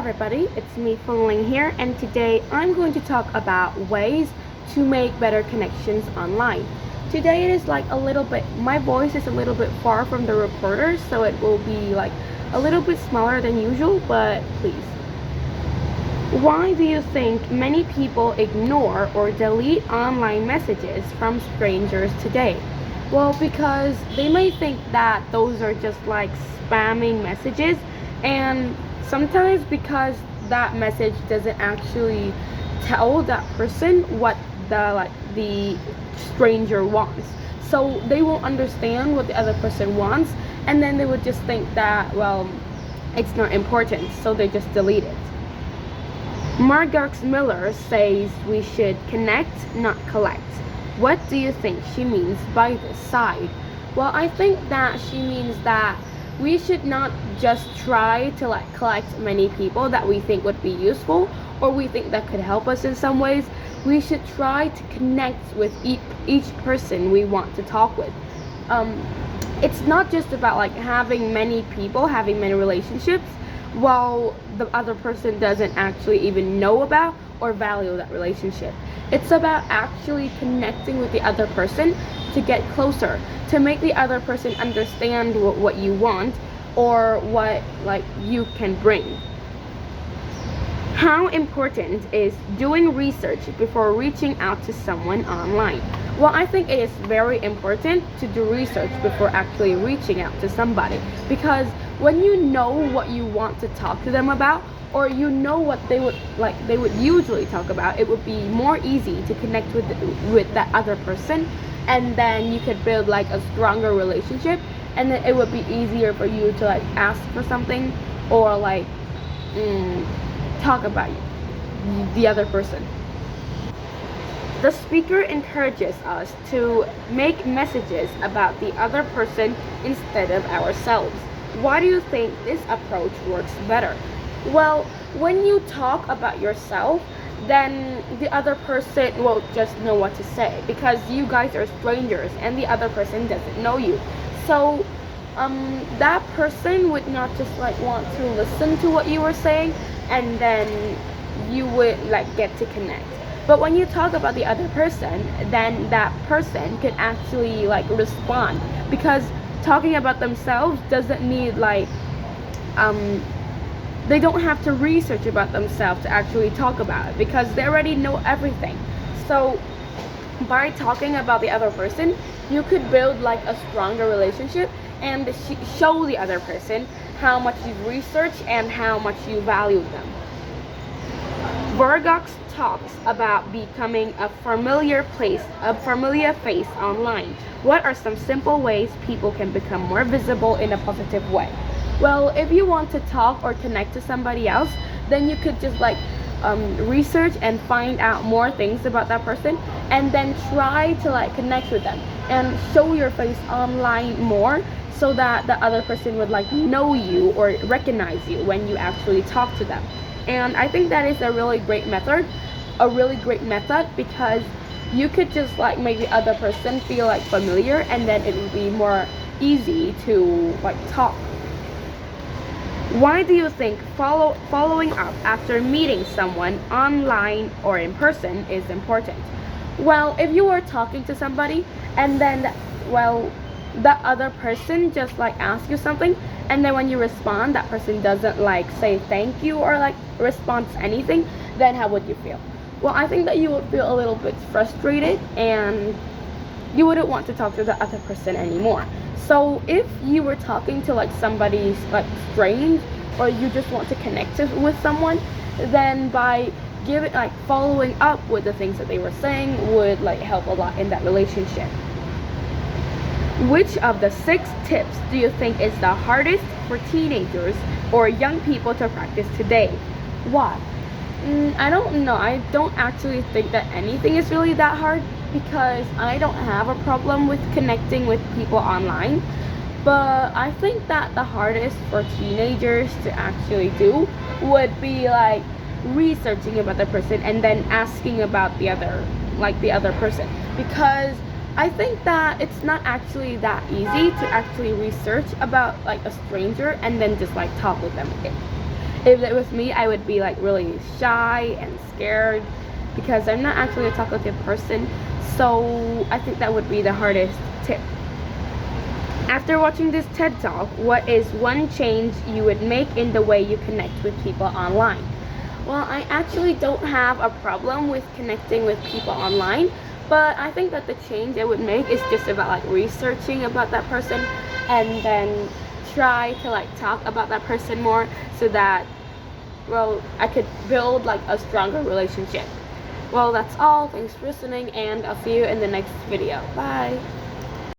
everybody, it's me Ling here, and today I'm going to talk about ways to make better connections online. Today it is like a little bit, my voice is a little bit far from the recorder, so it will be like a little bit smaller than usual, but please. Why do you think many people ignore or delete online messages from strangers today? Well, because they may think that those are just like spamming messages, and sometimes because that message doesn't actually tell that person what the stranger wants. So they won't understand what the other person wants, and then they would just think that, well, it's not important, so they just delete it. Margaret Miller says we should connect, not collect. What do you think she means by this side? Well, I think that she means that we should not just try to collect many people that we think would be useful or we think that could help us in some ways. We should try to connect with each person we want to talk with. It's not just about having many people, having many relationships, while the other person doesn't actually even know about or value that relationship. It's about actually connecting with the other person to get closer, to make the other person understand what you want or what you can bring. How important is doing research before reaching out to someone online? Well, I think it is very important to do research before actually reaching out to somebody, because when you know what you want to talk to them about, or you know what they would usually talk about, it would be more easy to connect with that other person, and then you could build a stronger relationship, and then it would be easier for you to ask for something or talk about the other person. The speaker encourages us to make messages about the other person instead of ourselves. Why do you think this approach works better? Well, when you talk about yourself, then the other person will just know what to say, because you guys are strangers and the other person doesn't know you. So that person would not just want to listen to what you were saying, and then you would get to connect. But when you talk about the other person, then that person could actually respond, because talking about themselves doesn't need they don't have to research about themselves to actually talk about it, because they already know everything. So by talking about the other person, you could build a stronger relationship and show the other person how much you've researched and how much you value them. Vargox talks about becoming a familiar face online. What are some simple ways people can become more visible in a positive way? Well, if you want to talk or connect to somebody else, then you could just research and find out more things about that person, and then try to connect with them and show your face online more, so that the other person would know you or recognize you when you actually talk to them. And I think that is a really great method, because you could just make the other person feel familiar, and then it would be more easy to talk. Why do you think following up after meeting someone online or in person is important? Well, if you are talking to somebody and then the other person just asks you something, and then when you respond, that person doesn't say thank you or respond to anything, then how would you feel? Well, I think that you would feel a little bit frustrated, and you wouldn't want to talk to the other person anymore. So if you were talking to somebody strange, or you just want to connect with someone, then by following up with the things that they were saying would help a lot in that relationship. Which of the 6 tips do you think is the hardest for teenagers or young people to practice today? Why? I don't know. I don't actually think that anything is really that hard, because I don't have a problem with connecting with people online. But I think that the hardest for teenagers to actually do would be researching about the person and then asking about the other person, because I think that it's not actually that easy to actually research about a stranger and then just talk with them. if it was me, I would be like really shy and scared because I'm not actually a talkative person. So I think that would be the hardest tip. After watching this TED Talk, what is one change you would make in the way you connect with people online? Well, I actually don't have a problem with connecting with people online, but I think that the change I would make is just about like researching about that person and then try to like talk about that person more so that, well, I could build like a stronger relationship. Well, that's all. Thanks for listening, and I'll see you in the next video. Bye.